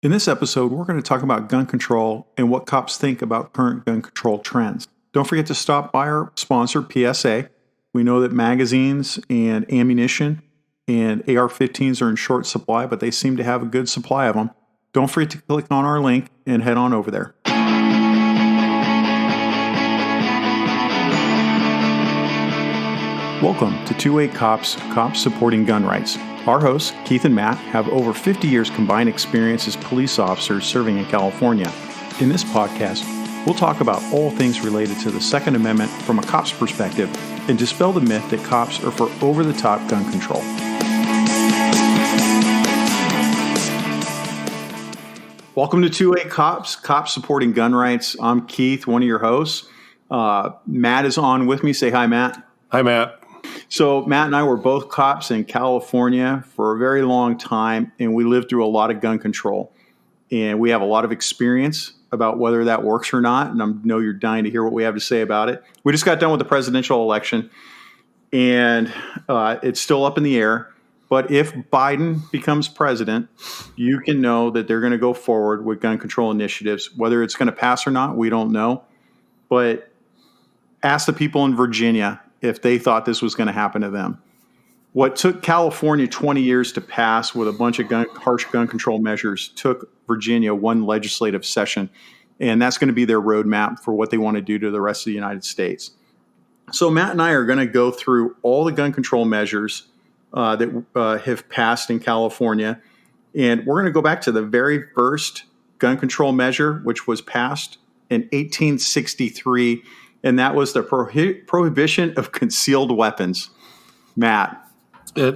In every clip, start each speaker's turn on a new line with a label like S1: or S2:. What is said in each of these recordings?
S1: In this episode, we're going to talk about gun control and what cops think about current gun control trends. Don't forget to stop by our sponsor, PSA. We know that magazines and ammunition and AR-15s are in short supply, but they seem to have a good supply of them. Don't forget to click on our link and head on over there. Welcome to 2A Cops, Cops Supporting Gun Rights. Our hosts, Keith and Matt, have over 50 years combined experience as police officers serving in California. In this podcast, we'll talk about all things related to the Second Amendment from a cop's perspective and dispel the myth that cops are for over-the-top gun control. Welcome to 2A Cops, Cops Supporting Gun Rights. I'm Keith, one of your hosts. Matt is on with me. Say hi, Matt.
S2: Hi, Matt.
S1: So Matt and I were both cops in California for a very long time, and we lived through a lot of gun control. And we have a lot of experience about whether that works or not, and I know you're dying to hear what we have to say about it. We just got done with the presidential election, and it's still up in the air. But if Biden becomes president, you can know that they're going to go forward with gun control initiatives. Whether it's going to pass or not, we don't know. But ask the people in Virginia if they thought this was going to happen to them. What took California 20 years to pass with a bunch of harsh gun control measures took Virginia one legislative session, and that's going to be their roadmap for what they want to do to the rest of the United States. So Matt and I are going to go through all the gun control measures that have passed in California, and we're going to go back to the very first gun control measure, which was passed in 1863, and that was the prohibition of concealed weapons. Matt.
S2: It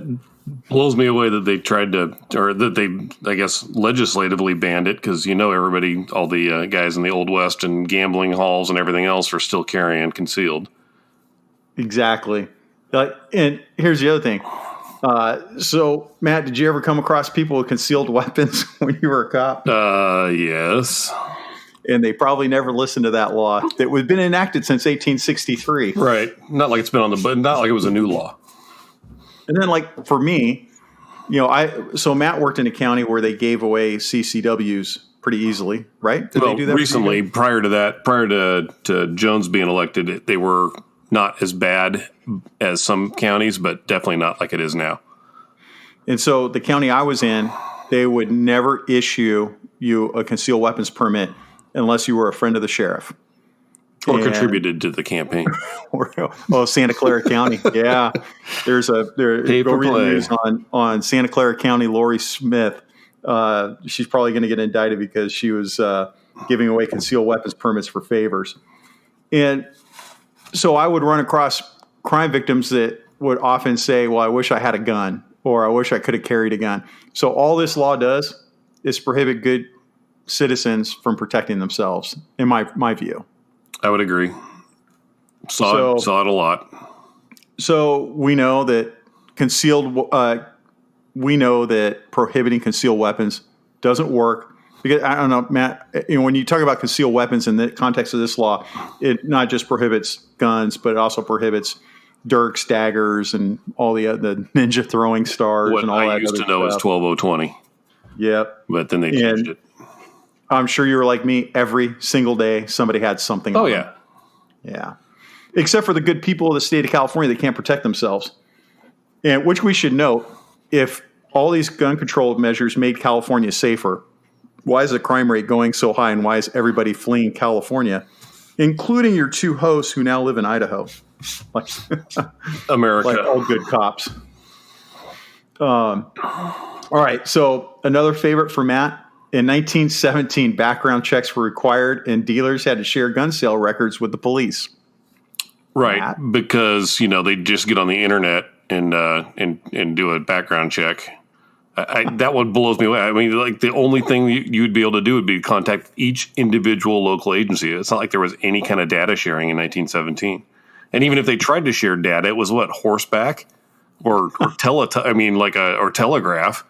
S2: blows me away that they tried to, or that they, I guess, legislatively banned it because, you know, everybody, all the guys in the Old West and gambling halls and everything else are still carrying concealed.
S1: Exactly. And here's the other thing. So, Matt, did you ever come across people with concealed weapons when you were a cop?
S2: Yes.
S1: And they probably never listened to that law that had been enacted since 1863.
S2: Right. Not like it's been on the button, not like it was a new law.
S1: And then, like, for me, you know, so Matt worked in a county where they gave away CCWs pretty easily, right? Did they do that
S2: recently? Prior to that, prior to Jones being elected, they were not as bad as some counties, but definitely not like it is now.
S1: And so the county I was in, they would never issue you a concealed weapons permit unless you were a friend of the sheriff.
S2: Or contributed to the campaign.
S1: Santa Clara County. Yeah. There's go read the news on Santa Clara County, Lori Smith. She's probably going to get indicted because she was giving away concealed weapons permits for favors. And so I would run across crime victims that would often say, well, I wish I had a gun, or I wish I could have carried a gun. So all this law does is prohibit good citizens from protecting themselves, in my view.
S2: I would agree. Saw it a lot. So
S1: we know that prohibiting concealed weapons doesn't work because, I don't know, Matt, you know, when you talk about concealed weapons in the context of this law, it not just prohibits guns, but it also prohibits dirks, daggers, and all the ninja throwing stars.
S2: What
S1: and all
S2: I
S1: that
S2: used to
S1: other
S2: know
S1: stuff.
S2: is 12020.
S1: Yep.
S2: But then they changed it.
S1: I'm sure you were like me. Every single day, somebody had something.
S2: Oh,
S1: on
S2: yeah.
S1: them. Yeah. Except for the good people of the state of California that can't protect themselves. And which we should note, if all these gun control measures made California safer, why is the crime rate going so high, and why is everybody fleeing California, including your two hosts who now live in Idaho? Like
S2: America.
S1: Like all good cops. All right. So another favorite for Matt. In 1917, background checks were required, and dealers had to share gun sale records with the police.
S2: Right,
S1: Matt?
S2: because they just get on the internet and do a background check. That one blows me away. I mean, like the only thing you'd be able to do would be contact each individual local agency. It's not like there was any kind of data sharing in 1917. And even if they tried to share data, it was horseback or telegraph.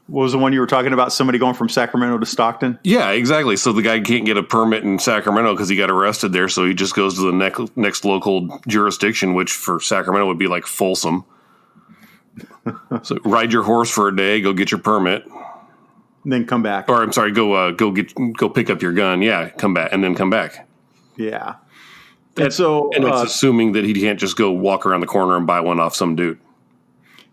S1: What was the one you were talking about? Somebody going from Sacramento to Stockton?
S2: Yeah, exactly. So the guy can't get a permit in Sacramento because he got arrested there. So he just goes to the next local jurisdiction, which for Sacramento would be like Folsom. So ride your horse for a day, go get your permit.
S1: then come back.
S2: Or I'm sorry, go pick up your gun. Yeah, come back and then come back.
S1: Yeah. And so,
S2: and it's assuming that he can't just go walk around the corner and buy one off some dude.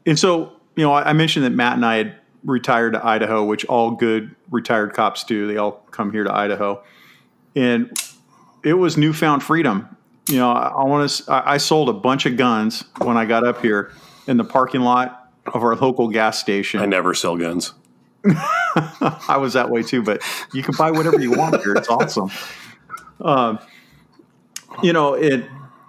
S1: And so, I mentioned that Matt and I had retired to Idaho, which all good retired cops do. They all come here to Idaho, and it was newfound freedom. I sold a bunch of guns when I got up here in the parking lot of our local gas station.
S2: I never sell guns.
S1: I was that way too, but you can buy whatever you want here. It's awesome.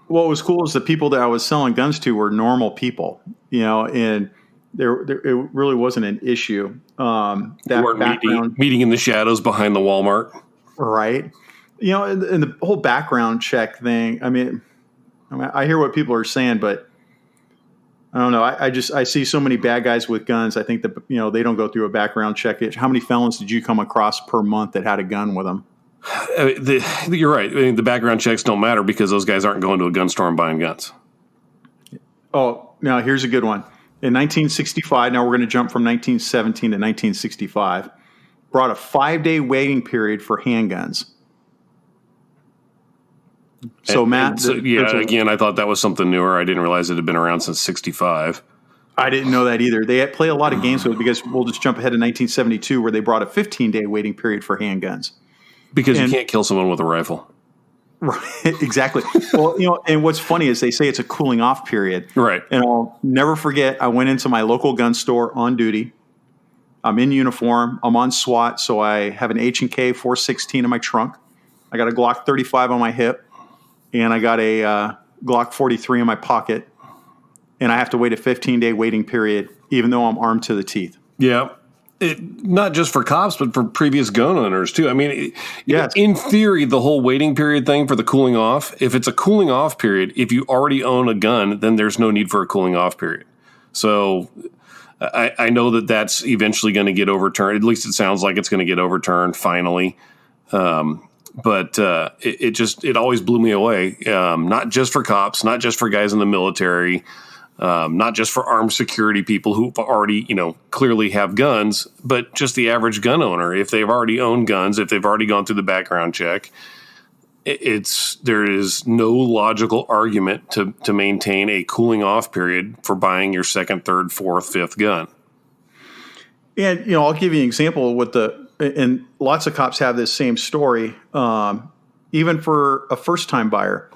S1: What was cool is the people that I was selling guns to were normal people, and it really wasn't an issue.
S2: That weren't meeting in the shadows behind the Walmart.
S1: Right. And the whole background check thing, I mean, I hear what people are saying, but I don't know. I see so many bad guys with guns. I think that, they don't go through a background check. How many felons did you come across per month that had a gun with them?
S2: You're right. I mean, the background checks don't matter because those guys aren't going to a gun store and buying guns.
S1: Oh, now here's a good one. In 1965, now we're going to jump from 1917 to 1965, brought a 5-day waiting period for handguns. So, Matt.
S2: Again, I thought that was something newer. I didn't realize it had been around since 65.
S1: I didn't know that either. They play a lot of games with it because we'll just jump ahead to 1972 where they brought a 15-day waiting period for handguns.
S2: Because you can't kill someone with a rifle.
S1: Right, exactly. Well, and what's funny is they say it's a cooling off period.
S2: Right.
S1: And I'll never forget, I went into my local gun store on duty. I'm in uniform. I'm on SWAT, so I have an H&K 416 in my trunk. I got a Glock 35 on my hip, and I got a Glock 43 in my pocket. And I have to wait a 15-day waiting period, even though I'm armed to the teeth.
S2: Yeah. Not just for cops, but for previous gun owners, too. I mean, yes. In theory, the whole waiting period thing for the cooling off, if it's a cooling off period, if you already own a gun, then there's no need for a cooling off period. So I know that that's eventually going to get overturned. At least it sounds like it's going to get overturned finally. But it always blew me away. Not just for cops, not just for guys in the military, not just for armed security people who already, clearly have guns, but just the average gun owner. If they've already owned guns, if they've already gone through the background check, there is no logical argument to maintain a cooling off period for buying your second, third, fourth, fifth gun.
S1: And, I'll give you an example and lots of cops have this same story, even for a first time buyer.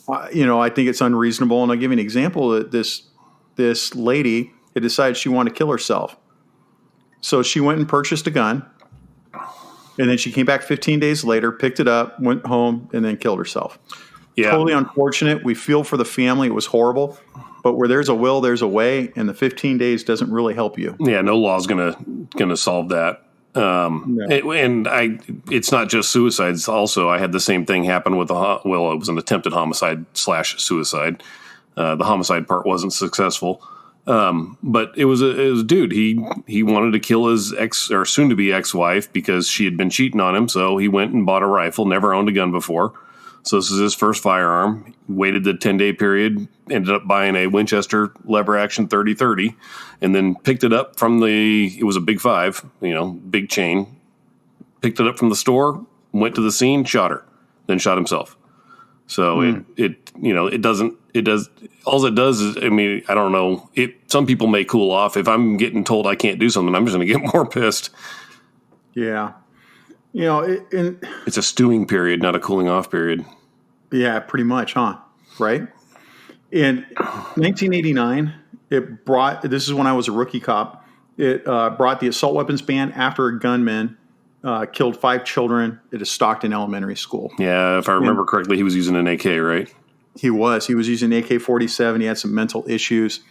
S1: I think it's unreasonable, and I'll give you an example that this lady had decided she wanted to kill herself. So she went and purchased a gun, and then she came back 15 days later, picked it up, went home, and then killed herself. Yeah. Totally unfortunate. We feel for the family. It was horrible. But where there's a will, there's a way, and the 15 days doesn't really help you.
S2: Yeah, no law's gonna solve that. No. It's not just suicides. Also, I had the same thing happen with it was an attempted homicide / suicide. The homicide part wasn't successful. But it was a dude. He wanted to kill his ex or soon to be ex-wife because she had been cheating on him. So he went and bought a rifle, never owned a gun before. So this is his first firearm. Waited the 10-day period, ended up buying a Winchester lever action 30-30, and then picked it up from it was a Big 5, big chain. Picked it up from the store, went to the scene, shot her, then shot himself. So all it does is, I don't know. Some people may cool off. If I'm getting told I can't do something, I'm just going to get more pissed.
S1: Yeah.
S2: It's a stewing period, not a cooling off period.
S1: Yeah, pretty much, huh? Right? In 1989, this is when I was a rookie cop, it brought the assault weapons ban after a gunman killed 5 children at a Stockton elementary school.
S2: Yeah, if I remember correctly, he was using an AK, right?
S1: He was using AK-47. He had some mental issues.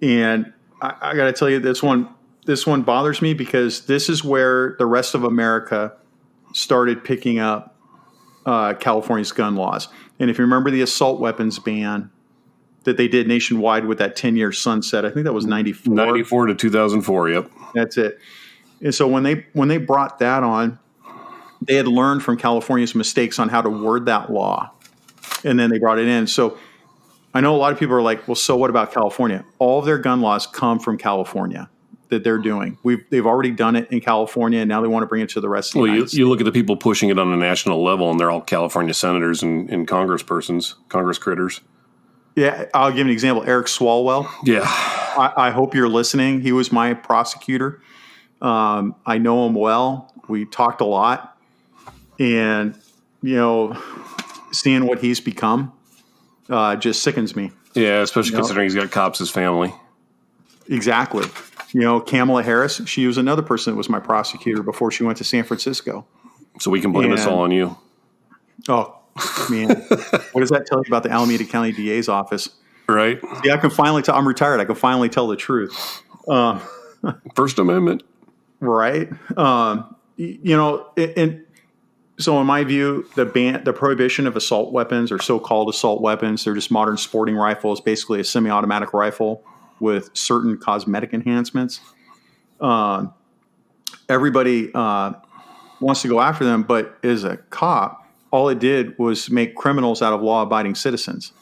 S1: And I got to tell you, this one bothers me because this is where the rest of America started picking up California's gun laws. And if you remember the assault weapons ban that they did nationwide with that 10-year sunset, I think that was 94.
S2: 94 to 2004, yep.
S1: That's it. And so when they brought that on, they had learned from California's mistakes on how to word that law. And then they brought it in. So I know a lot of people are like, well, so what about California? All of their gun laws come from California. that they're doing. They've already done it in California, and now they want to bring it to the rest of the United States.
S2: You look at the people pushing it on a national level, and they're all California senators and congresspersons, Congress critters.
S1: Yeah, I'll give you an example. Eric Swalwell.
S2: Yeah.
S1: I hope you're listening. He was my prosecutor. I know him well. We talked a lot. And, seeing what he's become just sickens me.
S2: Yeah, especially considering he's got cops as family.
S1: Exactly. Kamala Harris, she was another person that was my prosecutor before she went to San Francisco.
S2: So we can blame this all on you.
S1: Oh, man. What does that tell you about the Alameda County DA's office?
S2: Right.
S1: See, I can finally tell. I'm retired. I can finally tell the truth.
S2: First Amendment.
S1: Right. So in my view, the prohibition of assault weapons, or so-called assault weapons, they're just modern sporting rifles, basically a semi-automatic rifle with certain cosmetic enhancements. Everybody wants to go after them, but as a cop, all it did was make criminals out of law-abiding citizens.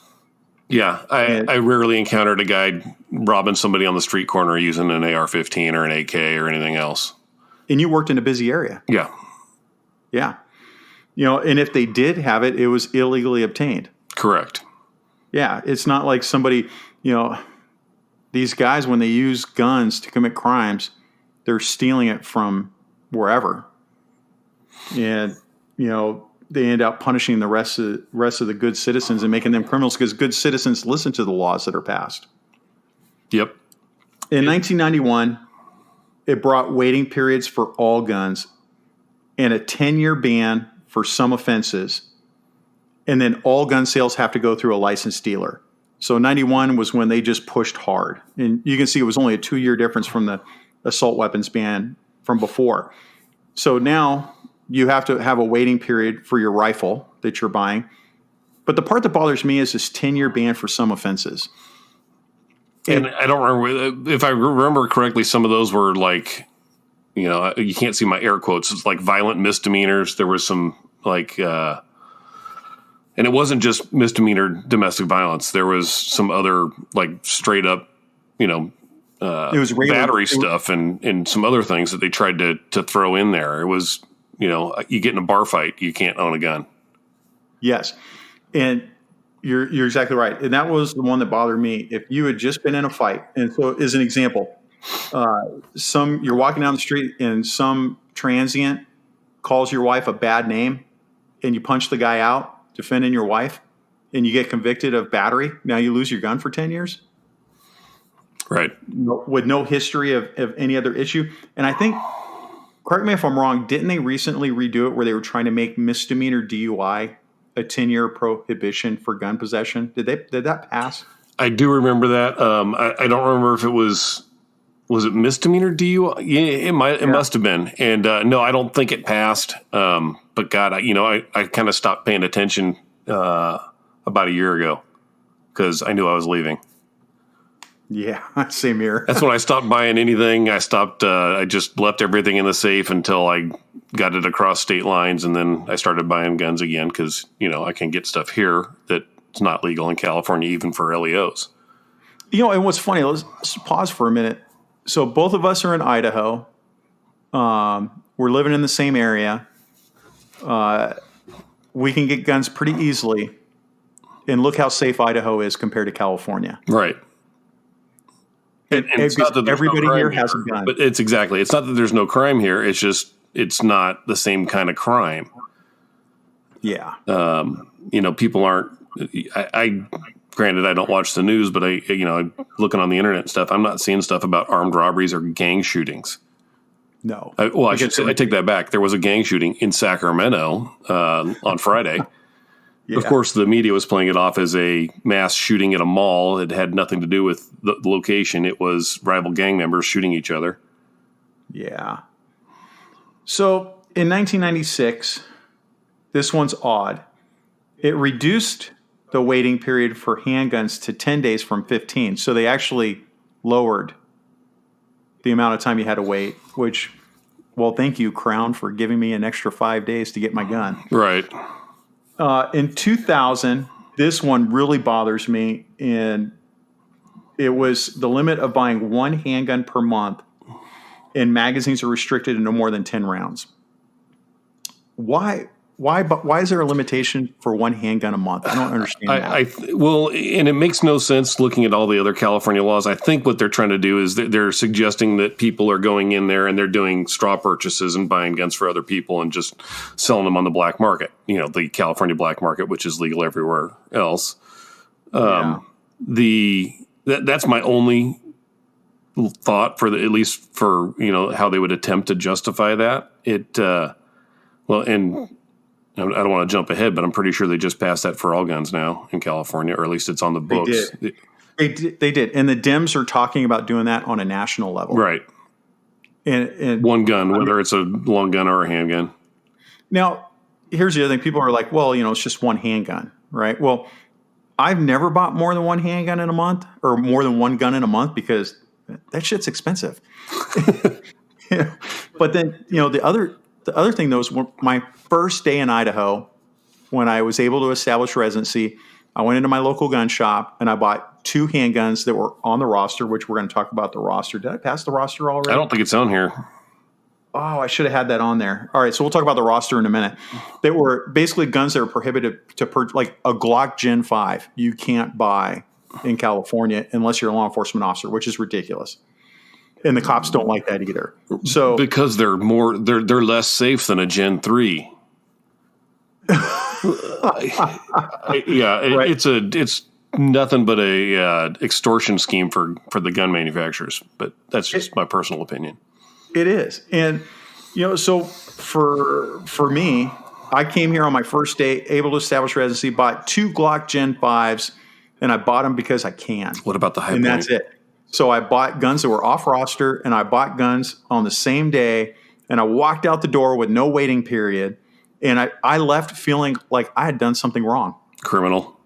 S2: Yeah, I rarely encountered a guy robbing somebody on the street corner using an AR-15 or an AK or anything else.
S1: And you worked in a busy area.
S2: Yeah.
S1: Yeah. And if they did have it, it was illegally obtained.
S2: Correct.
S1: Yeah. It's not like somebody, these guys, when they use guns to commit crimes, they're stealing it from wherever. And, they end up punishing the rest of the good citizens and making them criminals because good citizens listen to the laws that are passed.
S2: Yep.
S1: In 1991, it brought waiting periods for all guns and a 10-year ban for some offenses. And then all gun sales have to go through a licensed dealer. So 91 was when they just pushed hard. And you can see it was only a 2-year difference from the assault weapons ban from before. So now you have to have a waiting period for your rifle that you're buying. But the part that bothers me is this 10-year ban for some offenses.
S2: And I don't remember, if I remember correctly, some of those were like, you can't see my air quotes. It's like violent misdemeanors. There was some and it wasn't just misdemeanor domestic violence. There was some other like straight up, it was battery stuff and some other things that they tried to throw in there. It was, you get in a bar fight, you can't own a gun. Yes.
S1: And you're exactly right. And that was the one that bothered me. If you had just been in a fight, and so as an example, you're walking down the street and some transient calls your wife a bad name and you punch the guy out defending your wife and you get convicted of battery. Now you lose your gun for 10 years.
S2: Right.
S1: With no history of any other issue. And I think, correct me if I'm wrong, didn't they recently redo it where they were trying to make misdemeanor DUI a 10-year prohibition for gun possession? Did that pass?
S2: I do remember that. I don't remember if it was it misdemeanor DUI? Yeah, it must have been. And no, I don't think it passed. But God, I kind of stopped paying attention about a year ago because I knew I was leaving.
S1: Yeah, same here.
S2: That's when I stopped buying anything. I just left everything in the safe until I got it across state lines, and then I started buying guns again because, I can get stuff here that's not legal in California, even for LEOs.
S1: And what's funny, let's pause for a minute. So both of us are in Idaho. We're living in the same area. We can get guns pretty easily. And look how safe Idaho is compared to California.
S2: Right. And it's not that
S1: everybody here has a gun.
S2: But it's not that there's no crime here. It's just, it's not the same kind of crime.
S1: Yeah.
S2: People aren't, granted, I don't watch the news, but I'm looking on the internet and stuff. I'm not seeing stuff about armed robberies or gang shootings.
S1: No.
S2: I should say, I take that back. There was a gang shooting in Sacramento on Friday. Yeah. Of course, the media was playing it off as a mass shooting at a mall. It had nothing to do with the location. It was rival gang members shooting each other.
S1: Yeah. So in 1996, this one's odd. It reduced the waiting period for handguns to 10 days from 15. So they actually lowered the amount of time you had to wait, which, well, thank you, Crown, for giving me an extra 5 days to get my gun.
S2: Right.
S1: In 2000, this one really bothers me, and it was the limit of buying one handgun per month and magazines are restricted to no more than 10 rounds. Why is there a limitation for one handgun a month? I don't understand that.
S2: Well, and it makes no sense looking at all the other California laws. I think what they're trying to do is they're suggesting that people are going in there and they're doing straw purchases and buying guns for other people and just selling them on the black market. The California black market, which is legal everywhere else. That's my only thought at least for how they would attempt to justify that. I don't want to jump ahead, but I'm pretty sure they just passed that for all guns now in California, or at least it's on the books.
S1: They did. And the Dems are talking about doing that on a national level.
S2: Right.
S1: And
S2: one gun, whether it's a long gun or a handgun.
S1: Now, here's the other thing. People are like, well, it's just one handgun, right? Well, I've never bought more than one handgun in a month or more than one gun in a month because that shit's expensive. But then, the other thing, though, is my first day in Idaho, when I was able to establish residency, I went into my local gun shop and I bought 2 handguns that were on the roster, which we're going to talk about the roster. Did I pass the roster already?
S2: I don't think it's on here.
S1: Oh, I should have had that on there. All right, so we'll talk about the roster in a minute. They were basically guns that were prohibited like a Glock Gen 5. You can't buy in California unless you're a law enforcement officer, which is ridiculous. And the cops don't like that either. So
S2: because they're less safe than a Gen 3.
S1: Right.
S2: It's nothing but a extortion scheme for the gun manufacturers, but that's just my personal opinion.
S1: It is. And so for me, I came here on my first day, able to establish residency, bought 2 Glock Gen 5s, and I bought them because I can.
S2: What about the high
S1: and
S2: point?
S1: That's it. So I bought guns that were off roster, and I bought guns on the same day, and I walked out the door with no waiting period, and I left feeling like I had done something wrong.
S2: Criminal.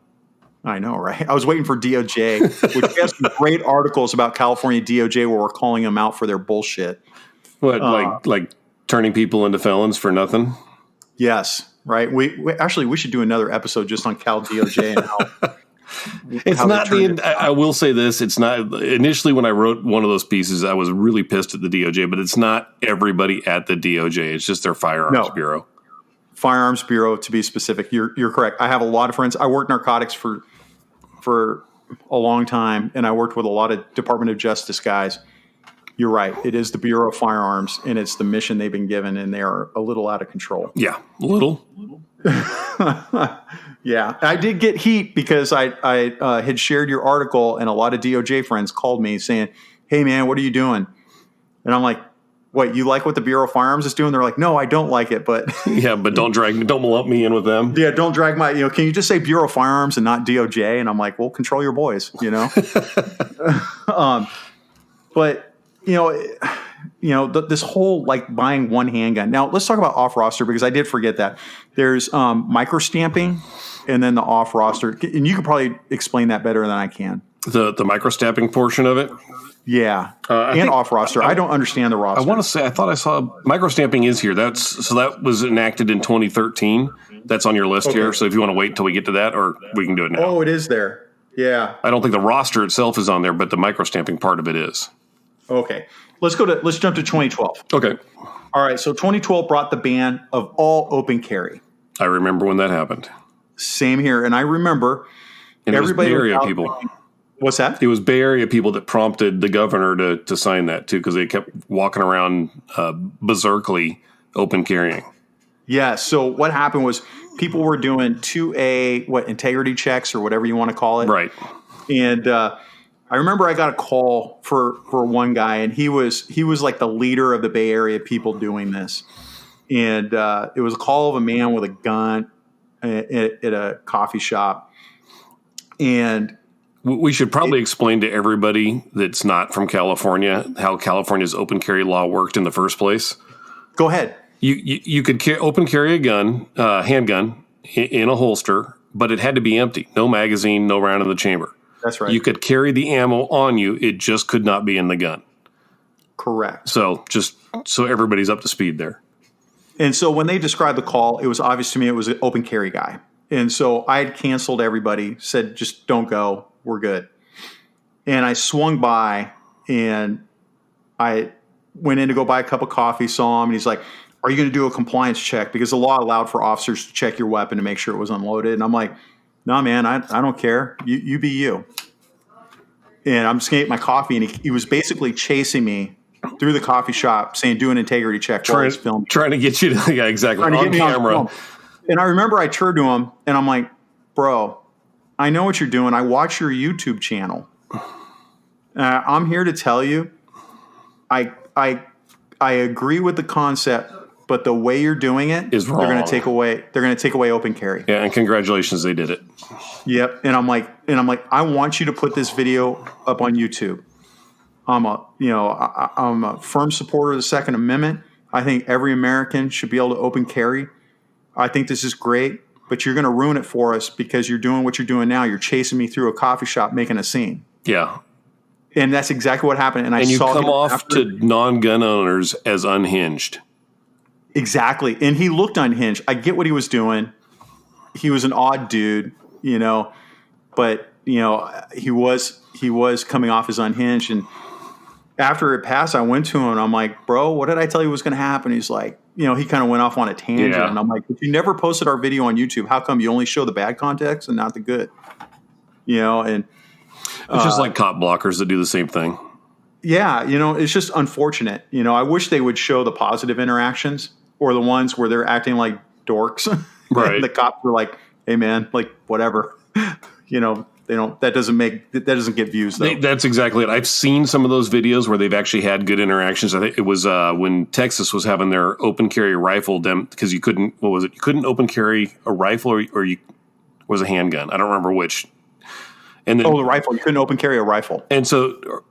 S1: I know, right? I was waiting for DOJ, which has some great articles about California DOJ where we're calling them out for their bullshit.
S2: What, like turning people into felons for nothing?
S1: Yes, right. We should do another episode just on Cal DOJ and how.
S2: It's not I will say this. It's not initially when I wrote one of those pieces, I was really pissed at the DOJ, but it's not everybody at the DOJ. It's just their firearms bureau.
S1: Firearms Bureau, to be specific. You're correct. I have a lot of friends. I worked narcotics for a long time, and I worked with a lot of Department of Justice guys. You're right. It is the Bureau of Firearms, and it's the mission they've been given, and they are a little out of control.
S2: Yeah, a little.
S1: Yeah, I did get heat because I had shared your article, and a lot of DOJ friends called me saying, "Hey, man, what are you doing?" And I'm like, "What, you like what the Bureau of Firearms is doing?" They're like, "No, I don't like it, but
S2: yeah, but don't lump me in with them."
S1: Yeah, don't drag my. Can you just say Bureau of Firearms and not DOJ? And I'm like, "Well, control your boys," But this whole like buying one handgun. Now let's talk about off roster because I did forget that. There's MicroStamping and then the off roster, and you could probably explain that better than I can.
S2: The MicroStamping portion of it.
S1: Yeah, and off roster. I don't understand the roster.
S2: I want to say I thought I saw MicroStamping is here. That was enacted in 2013. That's on your list here. So if you want to wait until we get to that, or we can do it now.
S1: Oh, it is there. Yeah.
S2: I don't think the roster itself is on there, but the MicroStamping part of it is.
S1: Okay. Let's jump to 2012.
S2: Okay.
S1: All right. So 2012 brought the ban of all open carry.
S2: I remember when that happened.
S1: Same here. And I remember
S2: everybody Bay Area people.
S1: What's that?
S2: It was Bay Area people that prompted the governor to sign that too, because they kept walking around berserkly open carrying.
S1: Yeah. So what happened was people were doing 2A, integrity checks or whatever you want to call it.
S2: Right.
S1: And I remember I got a call for one guy, and he was like the leader of the Bay Area people doing this. And it was a call of a man with a gun at a coffee shop. And
S2: we should probably explain to everybody that's not from California how California's open carry law worked in the first place.
S1: Go ahead.
S2: You could open carry a gun, handgun, in a holster, but it had to be empty. No magazine, no round in the chamber.
S1: That's right.
S2: You could carry the ammo on you. It just could not be in the gun.
S1: Correct.
S2: So just so everybody's up to speed there.
S1: And so when they described the call, it was obvious to me it was an open carry guy. And so I had canceled everybody, said, just don't go. We're good. And I swung by and I went in to go buy a cup of coffee, saw him, and he's like, "Are you going to do a compliance check?" Because the law allowed for officers to check your weapon to make sure it was unloaded. And I'm like, "No, man, I don't care. You be you." And I'm just going to get my coffee, and he was basically chasing me through the coffee shop saying, "Do an integrity check."
S2: Trying to get you to, yeah, exactly, on camera.
S1: And I remember I turned to him, and I'm like, "Bro, I know what you're doing. I watch your YouTube channel. I'm here to tell you, I agree with the concept, but the way you're doing it
S2: is wrong.
S1: They're going to take away open carry."
S2: Yeah, and congratulations, they did it.
S1: Yep. And I'm like, I want you to put this video up on YouTube. I'm a firm supporter of the Second Amendment. I think every American should be able to open carry. I think this is great, but you're going to ruin it for us because you're doing what you're doing now. You're chasing me through a coffee shop, making a scene.
S2: Yeah.
S1: And that's exactly what happened. And
S2: you come off to non-gun owners as unhinged.
S1: Exactly. And he looked unhinged. I get what he was doing. He was an odd dude, but he was coming off as unhinged. And after it passed, I went to him and I'm like, "Bro, what did I tell you was going to happen?" He's like, he kind of went off on a tangent. Yeah. And I'm like, "If you never posted our video on YouTube, how come you only show the bad context and not the good?" And
S2: it's just like cop blockers that do the same thing.
S1: Yeah. It's just unfortunate. I wish they would show the positive interactions or the ones where they're acting like dorks. Right. And the cops were like, "Hey man, like whatever." They don't. That doesn't get views though.
S2: That's exactly it. I've seen some of those videos where they've actually had good interactions. I think it was when Texas was having their open carry rifle because you couldn't. What was it? You couldn't open carry a rifle or you was a handgun. I don't remember which. And then,
S1: the rifle. You couldn't open carry a rifle.
S2: And so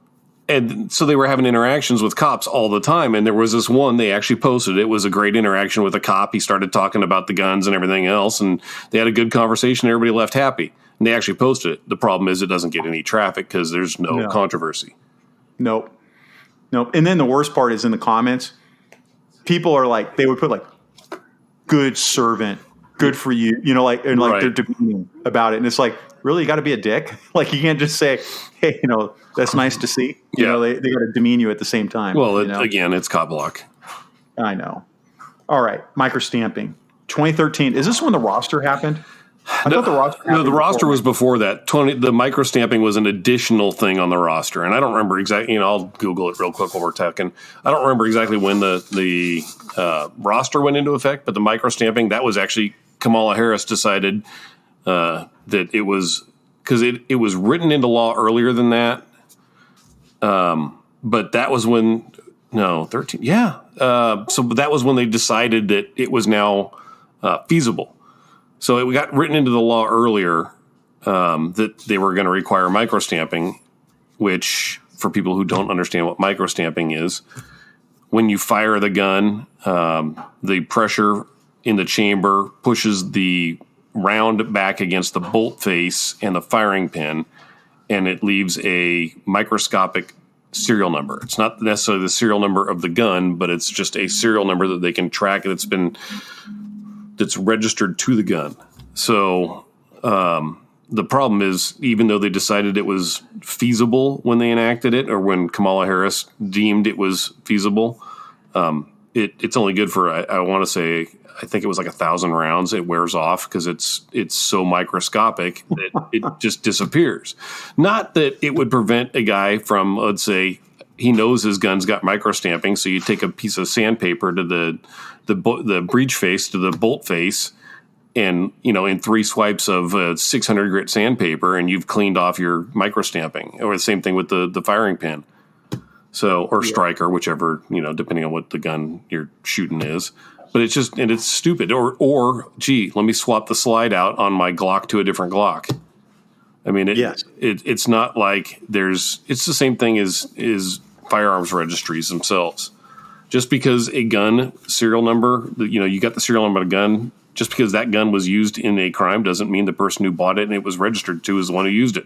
S2: they were having interactions with cops all the time. And there was this one they actually posted. It was a great interaction with a cop. He started talking about the guns and everything else, and they had a good conversation. Everybody left happy. And they actually posted it. The problem is it doesn't get any traffic because there's no controversy.
S1: Nope. And then the worst part is in the comments, people are like, they would put like, "Good servant, good for you," right. They're demeaning about it. And it's like, really, you got to be a dick? Like, you can't just say, "Hey, that's nice to see." They got to demean you at the same time.
S2: Well, again, it's cop block.
S1: I know. All right, microstamping. 2013. Is this when the roster happened? I thought the roster.
S2: No, the roster was before that. The microstamping was an additional thing on the roster, and I don't remember exactly. I'll Google it real quick while we're talking. I don't remember exactly when the roster went into effect, but the microstamping, that was actually Kamala Harris decided that it was because it was written into law earlier than that. But that was when 13. Yeah. So that was when they decided that it was now feasible. So it got written into the law earlier that they were going to require microstamping, which for people who don't understand what microstamping is, when you fire the gun, the pressure in the chamber pushes the round back against the bolt face and the firing pin, and it leaves a microscopic serial number. It's not necessarily the serial number of the gun, but it's just a serial number that they can track that's registered to the gun. So the problem is, even though they decided it was feasible when they enacted it, or when Kamala Harris deemed it was feasible, it's only good for, I want to say, I think it was like 1,000 rounds. It wears off because it's so microscopic that it just disappears. Not that it would prevent a guy from, let's say, he knows his gun's got microstamping, so you take a piece of sandpaper to the breech face to the bolt face, and in 3 swipes of 600 grit sandpaper, and you've cleaned off your microstamping. Or the same thing with the firing pin. So, or striker, whichever, depending on what the gun you're shooting is. But it's just, and it's stupid. Or gee, let me swap the slide out on my Glock to a different Glock. I mean, it's not like it's the same thing as firearms registries themselves. Just because a gun serial number, you got the serial number of a gun, just because that gun was used in a crime doesn't mean the person who bought it and it was registered to is the one who used it.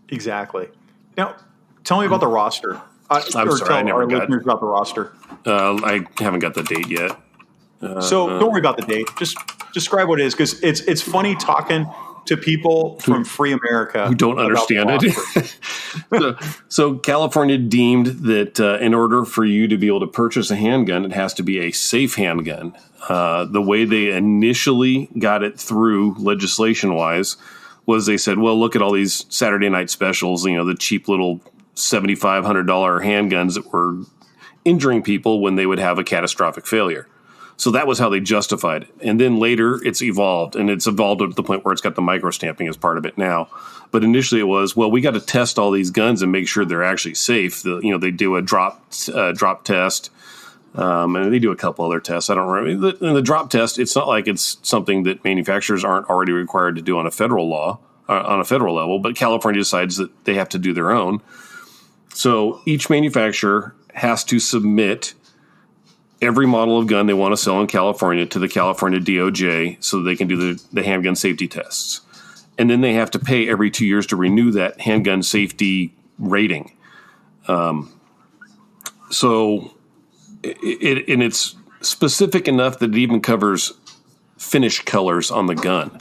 S1: Exactly. Now, tell me about the roster.
S2: I'm sorry, I never got
S1: listeners about the roster.
S2: I haven't got the date yet.
S1: So don't worry about the date. Just describe what it is, because it's funny talking to people from free America
S2: who don't understand it. So California deemed that in order for you to be able to purchase a handgun, it has to be a safe handgun. The way they initially got it through legislation-wise was they said, well, look at all these Saturday night specials, the cheap little $7,500 handguns that were injuring people when they would have a catastrophic failure. So that was how they justified it. And then later it's evolved, and it's evolved to the point where it's got the microstamping as part of it now. But initially it was, well, we got to test all these guns and make sure they're actually safe. They do a drop test, and they do a couple other tests. I don't remember. The drop test, it's not like it's something that manufacturers aren't already required to do on a federal level, but California decides that they have to do their own. So each manufacturer has to submit every model of gun they want to sell in California to the California DOJ so they can do the handgun safety tests. And then they have to pay every 2 years to renew that handgun safety rating. So it's specific enough that it even covers finish colors on the gun.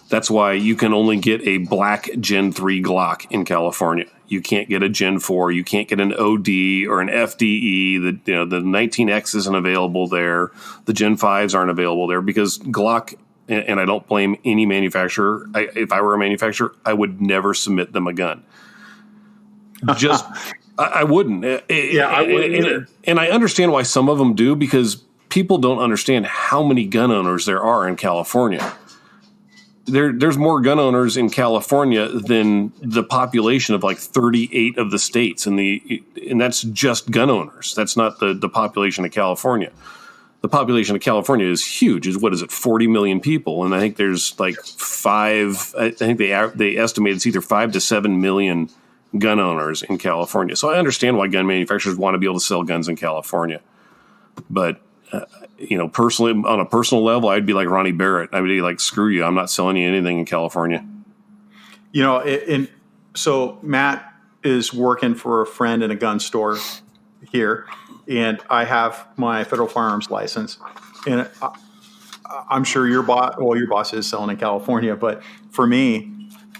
S2: That's why you can only get a black Gen 3 Glock in California. You can't get a Gen 4. You can't get an OD or an FDE. The 19X isn't available there. The Gen 5s aren't available there because Glock, and I don't blame any manufacturer. If I were a manufacturer, I would never submit them a gun. I wouldn't.
S1: I wouldn't either.
S2: And I understand why some of them do, because people don't understand how many gun owners there are in California. There's more gun owners in California than the population of like 38 of the states, and that's just gun owners. That's not the population of California. The population of California is huge. Is 40 million people, and I think there's like five. I think they estimate it's either 5 to 7 million gun owners in California. So I understand why gun manufacturers want to be able to sell guns in California, but. Personally, on a personal level, I'd be like Ronnie Barrett. I'd be like, screw you. I'm not selling you anything in California.
S1: So Matt is working for a friend in a gun store here, and I have my federal firearms license. And I'm sure your boss is selling in California, but for me,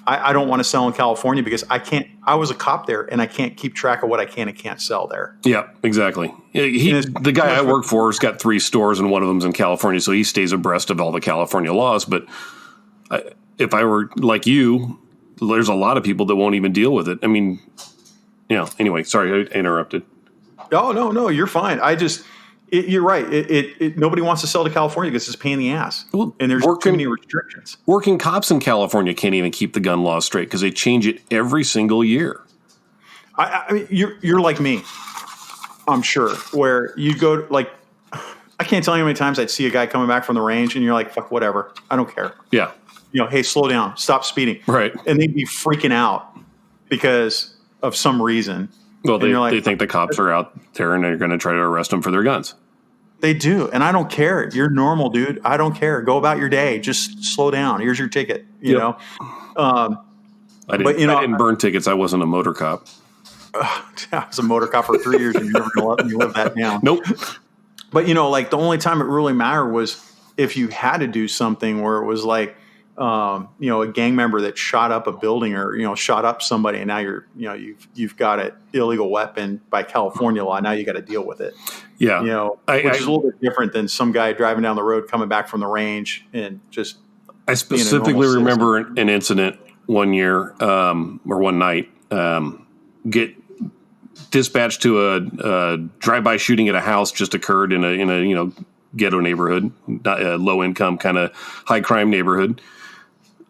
S1: I don't want to sell in California because I was a cop there and I can't keep track of what I can and can't sell there.
S2: Yeah, exactly. The guy I work for has got 3 stores and one of them's in California, so he stays abreast of all the California laws. But if I were like you, there's a lot of people that won't even deal with it. I mean, anyway, sorry, I interrupted.
S1: Oh, no, you're fine. You're right. Nobody wants to sell to California because it's a pain in the ass.
S2: Well,
S1: and there's too many restrictions.
S2: Working cops in California can't even keep the gun laws straight because they change it every single year.
S1: I mean, you're like me, I'm sure, where you go I can't tell you how many times I'd see a guy coming back from the range and you're like, fuck, whatever. I don't care.
S2: Yeah.
S1: Hey, slow down. Stop speeding.
S2: Right.
S1: And they'd be freaking out because of some reason.
S2: Well, they think the cops are out there and they're going to try to arrest them for their guns.
S1: They do. And I don't care. You're normal, dude. I don't care. Go about your day. Just slow down. Here's your ticket, you know?
S2: I didn't burn tickets. I wasn't a motor cop.
S1: I was a motor cop for 3 years and you're never going to let me live that down.
S2: Nope.
S1: But, the only time it really mattered was if you had to do something where it was like, a gang member that shot up a building or, shot up somebody and now you've got an illegal weapon by California law. Now you got to deal with it.
S2: Yeah.
S1: Which is a little bit different than some guy driving down the road, coming back from the range and just.
S2: I specifically remember an incident one year or one night, get dispatched to a drive-by shooting at a house just occurred in a ghetto neighborhood, low income kind of high crime neighborhood.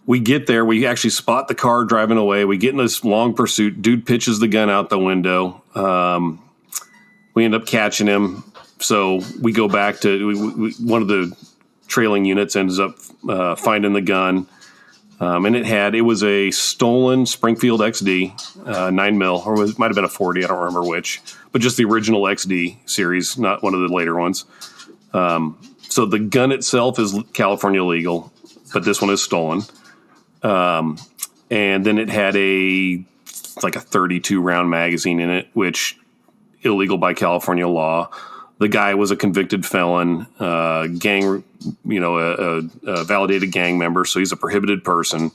S2: We get there. We actually spot the car driving away. We get in this long pursuit. Dude pitches the gun out the window. We end up catching him. So we go back to one of the trailing units ends up finding the gun. And it was a stolen Springfield XD, 9mm, or it might have been a 40. I don't remember which, but just the original XD series, not one of the later ones. So the gun itself is California legal, but this one is stolen. And then it had a 32 round magazine in it, which illegal by California law. the guy was a convicted felon, gang, a validated gang member, so he's a prohibited person.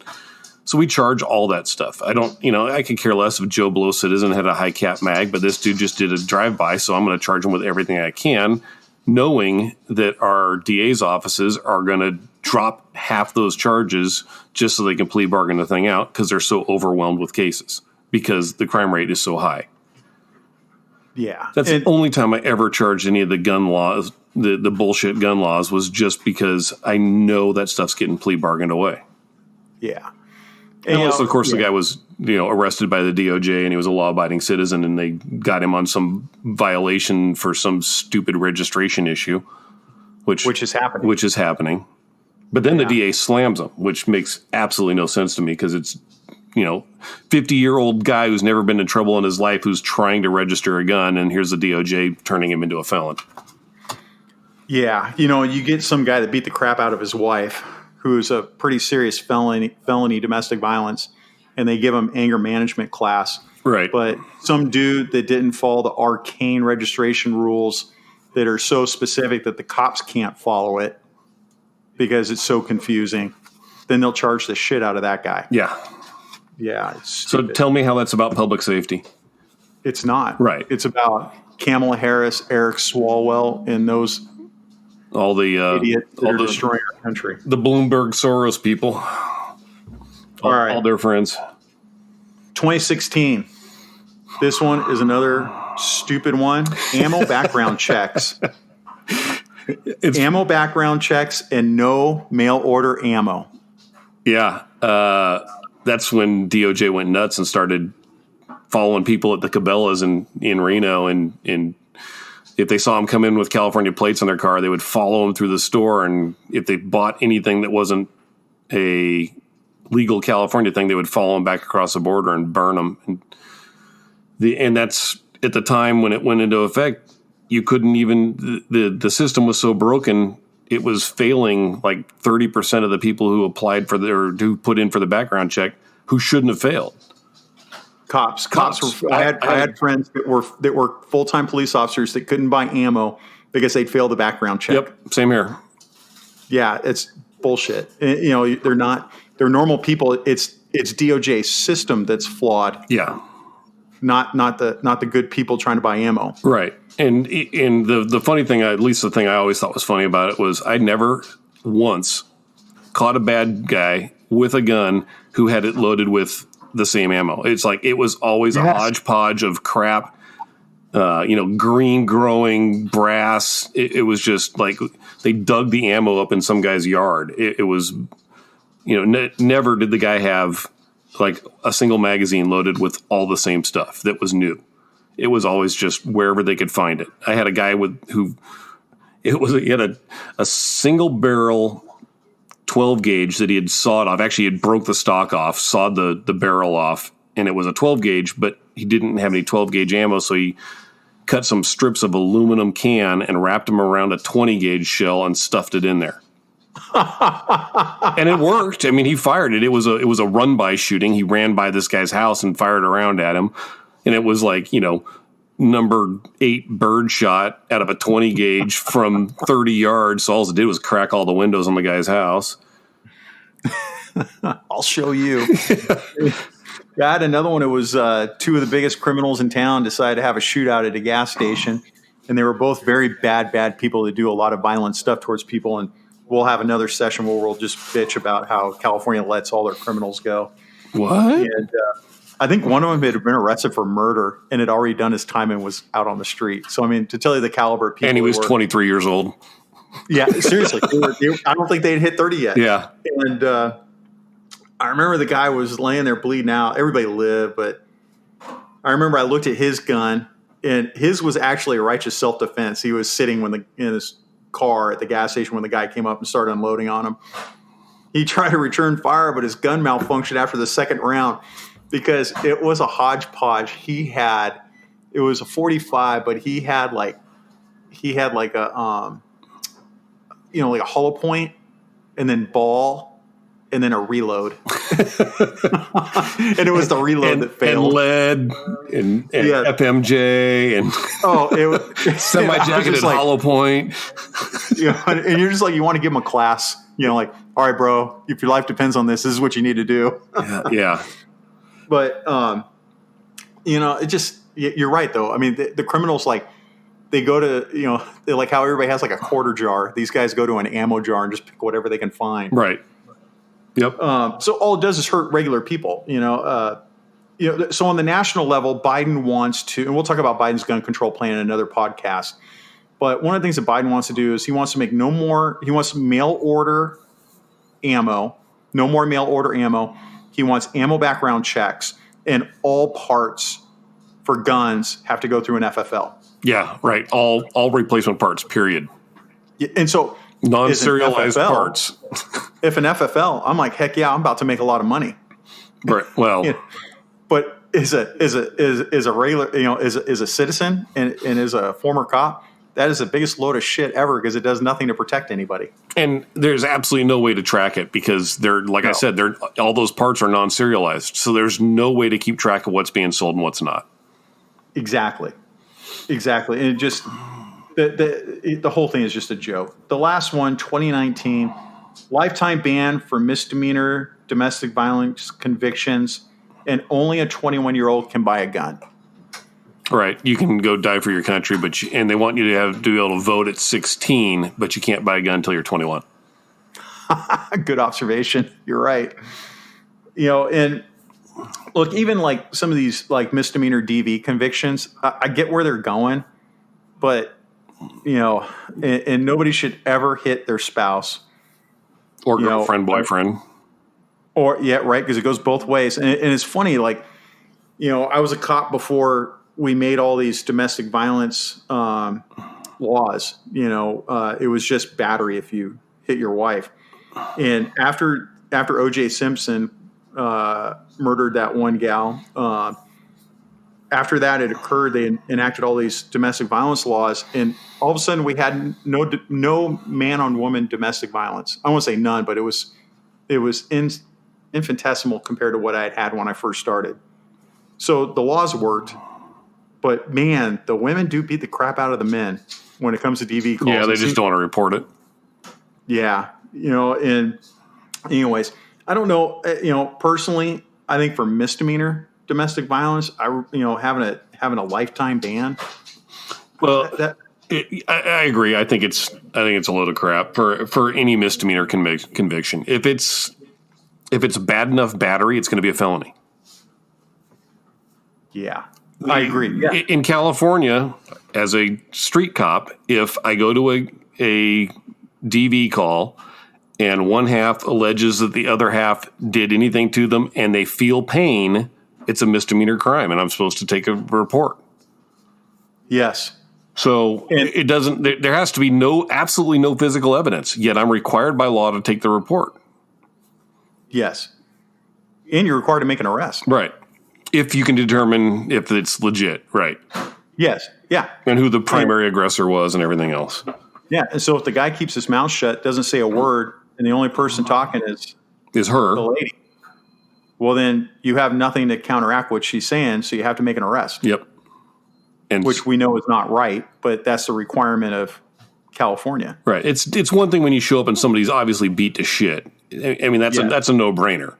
S2: So we charge all that stuff. I could care less if Joe Blow citizen had a high cap mag, but this dude just did a drive-by, so I'm going to charge him with everything I can, knowing that our DA's offices are going to drop half those charges just so they can plea bargain the thing out because they're so overwhelmed with cases because the crime rate is so high.
S1: Yeah.
S2: That's the only time I ever charged any of the gun laws, the bullshit gun laws, was just because I know that stuff's getting plea bargained away.
S1: Yeah.
S2: Unless, of course, the guy was, arrested by the DOJ and he was a law-abiding citizen and they got him on some violation for some stupid registration issue, which is happening. But then the DA slams him, which makes absolutely no sense to me because it's, 50-year-old guy who's never been in trouble in his life who's trying to register a gun, and here's the DOJ turning him into a felon.
S1: Yeah. You get some guy that beat the crap out of his wife, who's a pretty serious felony domestic violence, and they give him anger management class.
S2: Right.
S1: But some dude that didn't follow the arcane registration rules that are so specific that the cops can't follow it because it's so confusing, then they'll charge the shit out of that guy.
S2: Yeah.
S1: Yeah. It's
S2: so
S1: stupid.
S2: Tell me how that's about public safety.
S1: It's not.
S2: Right.
S1: It's about Kamala Harris, Eric Swalwell, and those
S2: all the
S1: idiots that are destroying our country.
S2: The Bloomberg Soros people. All their friends.
S1: 2016. This one is another stupid one. Ammo background checks. Ammo background checks and no mail order ammo.
S2: Yeah. That's when DOJ went nuts and started following people at the Cabela's in Reno. And if they saw them come in with California plates on their car, they would follow them through the store. And if they bought anything that wasn't a legal California thing, they would follow them back across the border and burn them. And that's at the time when it went into effect. You couldn't even the system was so broken, it was failing like 30% of the people who applied who put in for the background check who shouldn't have failed.
S1: Cops. I had friends that were full-time police officers that couldn't buy ammo because they'd failed the background check.
S2: Yep, same here.
S1: Yeah, it's bullshit. They're normal people. It's DOJ's system that's flawed.
S2: Yeah.
S1: Not the good people trying to buy ammo.
S2: Right. And the funny thing, at least the thing I always thought was funny about it, was I never once caught a bad guy with a gun who had it loaded with the same ammo. It's like it was always a hodgepodge of crap, green growing brass. It was just like they dug the ammo up in some guy's yard. It was, never did the guy have like a single magazine loaded with all the same stuff that was new. It was always just wherever they could find it. I had a guy he had a single barrel 12 gauge that he had sawed off. Actually, he had broke the stock off, sawed the barrel off, and it was a 12 gauge, but he didn't have any 12 gauge ammo. So he cut some strips of aluminum can and wrapped them around a 20 gauge shell and stuffed it in there. And it worked. I mean, he fired it. It was a run by shooting. He ran by this guy's house and fired around at him. And it was like, number 8 bird shot out of a 20 gauge from 30 yards. So all it did was crack all the windows on the guy's house.
S1: I'll show you. I had another one. It was 2 of the biggest criminals in town decided to have a shootout at a gas station. And they were both very bad people that do a lot of violent stuff towards people. And we'll have another session where we'll just bitch about how California lets all their criminals go.
S2: What?
S1: And I think one of them had been arrested for murder and had already done his time and was out on the street. So, I mean, to tell you the caliber of people.
S2: And he was 23 years old.
S1: Yeah, seriously. I don't think they'd hit 30 yet.
S2: Yeah.
S1: And I remember the guy was laying there bleeding out. Everybody lived, but I remember I looked at his gun, and his was actually a righteous self-defense. He was sitting in his car at the gas station when the guy came up and started unloading on him. He tried to return fire, but his gun malfunctioned after the second round. Because it was a hodgepodge. It was a 45, but he had like a like a hollow point, and then ball, and then a reload. And it was the reload that failed.
S2: And lead and FMJ and semi-jacketed hollow point.
S1: And you're just like, you want to give them a class. Like, all right, bro, if your life depends on this is what you need to do.
S2: Yeah.
S1: But, it just, you're right, though. I mean, the criminals, like, they go to, they like how everybody has like a quarter jar. These guys go to an ammo jar and just pick whatever they can find.
S2: Right. Yep.
S1: So all it does is hurt regular people, So on the national level, Biden wants to, and we'll talk about Biden's gun control plan in another podcast. But one of the things that Biden wants to do is he wants mail order ammo, no more mail order ammo. He wants ammo background checks, and all parts for guns have to go through an FFL.
S2: Yeah, right. All replacement parts, period.
S1: And so
S2: non-serialized parts.
S1: If an FFL, I'm like, heck yeah, I'm about to make a lot of money.
S2: Right. Well,
S1: but is a regular, is a citizen and is a former cop, that is the biggest load of shit ever because it does nothing to protect anybody.
S2: And there's absolutely no way to track it because I said, all those parts are non-serialized. So there's no way to keep track of what's being sold and what's not.
S1: Exactly. And it just, the whole thing is just a joke. The last one, 2019, lifetime ban for misdemeanor domestic violence convictions, and only a 21-year-old can buy a gun.
S2: Right. You can go die for your country, and they want you to be able to vote at 16, but you can't buy a gun until you're 21.
S1: Good observation. You're right. And look, even like some of these like misdemeanor DV convictions, I get where they're going, but and nobody should ever hit their spouse
S2: or girlfriend, boyfriend.
S1: Right, because it goes both ways. And it's funny, like, I was a cop before we made all these domestic violence laws. It was just battery if you hit your wife. And after O.J. Simpson murdered that one gal, after that it occurred, they enacted all these domestic violence laws, and all of a sudden we had no man on woman domestic violence. I won't say none, but it was infinitesimal compared to what I had when I first started. So the laws worked, but man, the women do beat the crap out of the men when it comes to DV calls.
S2: Yeah, they just don't want to report it.
S1: Yeah, and anyways, I don't know. Personally, I think for misdemeanor domestic violence, having a lifetime ban.
S2: Well, I agree. I think it's a load of crap for any misdemeanor conviction. If it's bad enough battery, it's going to be a felony.
S1: Yeah, I agree. Yeah.
S2: In California, as a street cop, if I go to a DV call and one half alleges that the other half did anything to them and they feel pain, it's a misdemeanor crime, and I'm supposed to take a report.
S1: Yes.
S2: So it doesn't. There has to be absolutely no physical evidence. Yet I'm required by law to take the report.
S1: Yes, and you're required to make an arrest.
S2: Right. If you can determine if it's legit. Right.
S1: Yes. Yeah.
S2: And who the primary aggressor was and everything else.
S1: Yeah. And so if the guy keeps his mouth shut, doesn't say a word, and the only person talking is
S2: her,
S1: the lady, well, then you have nothing to counteract what she's saying, so you have to make an arrest.
S2: Yep. And
S1: which we know is not right, but that's the requirement of California.
S2: Right. It's one thing when you show up and somebody's obviously beat to shit. I mean, that's a no-brainer.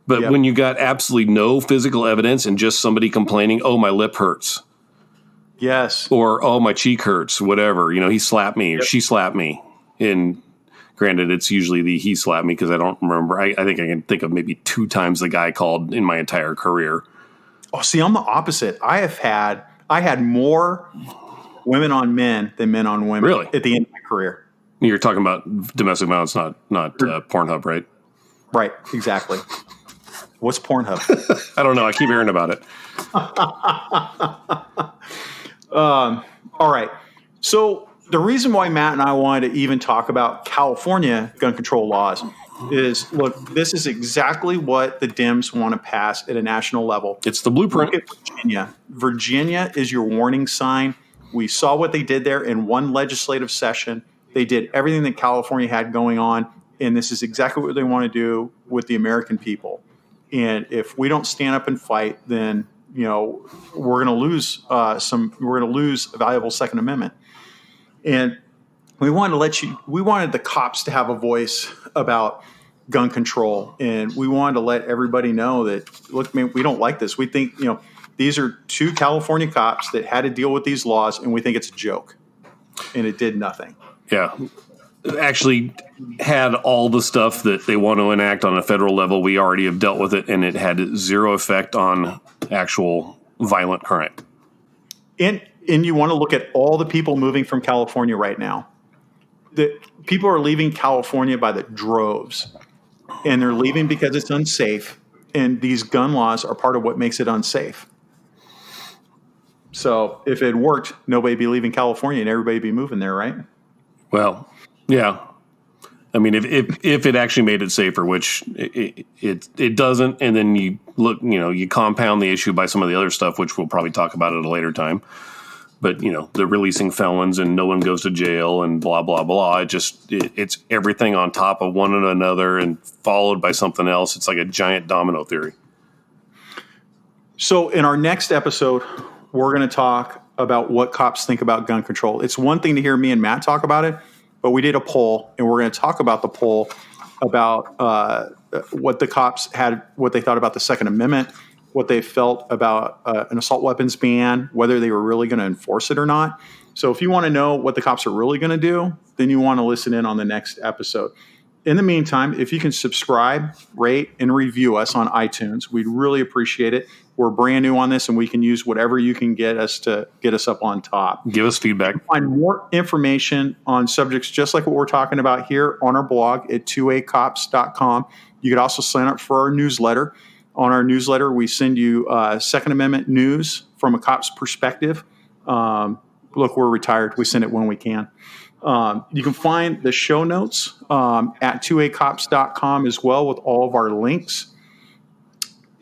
S2: But when you got absolutely no physical evidence and just somebody complaining, oh, my lip hurts.
S1: Yes.
S2: Or, oh, my cheek hurts, whatever. He slapped me or she slapped me. And granted, it's usually he slapped me because I don't remember. I think I can think of maybe 2 times the guy called in my entire career.
S1: Oh, see, I'm the opposite. I had more women on men than men on women.
S2: Really?
S1: At the end of my career.
S2: You're talking about domestic violence, not Pornhub, right?
S1: Right, exactly. What's Pornhub?
S2: I don't know. I keep hearing about it.
S1: All right. So the reason why Matt and I wanted to even talk about California gun control laws is, look, this is exactly what the Dems want to pass at a national level.
S2: It's the blueprint.
S1: Look at Virginia. Virginia is your warning sign. We saw what they did there in one legislative session. They did everything that California had going on. and this is exactly what they want to do with the American people. And if we don't stand up and fight, then we're going to lose We're going to lose a valuable Second Amendment. And we wanted the cops to have a voice about gun control, and we wanted to let everybody know that, look, man, we don't like this. We think these are two California cops that had to deal with these laws, and we think it's a joke, and it did nothing.
S2: Yeah. It actually had all the stuff that they want to enact on a federal level. We already have dealt with it, and it had zero effect on actual violent crime.
S1: And you want to look at all the people moving from California right now. The people are leaving California by the droves, and they're leaving because it's unsafe, and these gun laws are part of what makes it unsafe. So if it worked, nobody'd be leaving California and everybody'd be moving there, right?
S2: Well, yeah. I mean, if it actually made it safer, which it doesn't, and then you look, you compound the issue by some of the other stuff, which we'll probably talk about at a later time. But the releasing felons and no one goes to jail and blah blah blah. It's everything on top of one another and followed by something else. It's like a giant domino theory.
S1: So in our next episode, we're going to talk about what cops think about gun control. It's one thing to hear me and Matt talk about it, but we did a poll, and we're going to talk about the poll about what the cops had, what they thought about the Second Amendment, what they felt about an assault weapons ban, whether they were really going to enforce it or not. So if you want to know what the cops are really going to do, then you want to listen in on the next episode. In the meantime, if you can subscribe, rate, and review us on iTunes, we'd really appreciate it. We're brand new on this, and we can use whatever you can get us to get us up on top.
S2: Give us feedback.
S1: You can find more information on subjects just like what we're talking about here on our blog at 2acops.com. You could also sign up for our newsletter. On our newsletter, we send you Second Amendment news from a cop's perspective. Look, we're retired. We send it when we can. You can find the show notes at 2acops.com as well with all of our links.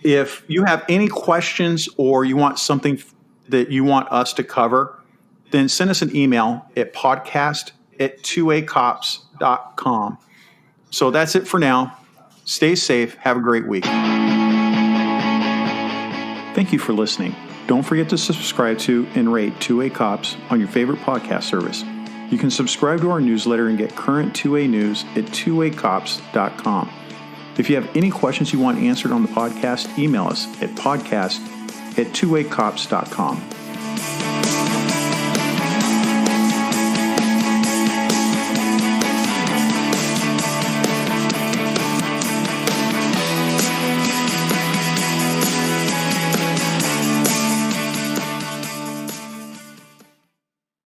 S1: If you have any questions or you want something that you want us to cover, then send us an email at podcast@2acops.com. So that's it for now. Stay safe. Have a great week. Thank you for listening. Don't forget to subscribe to and rate 2A Cops on your favorite podcast service. You can subscribe to our newsletter and get current 2A news at 2acops.com. If you have any questions you want answered on the podcast, email us at podcast@2acops.com.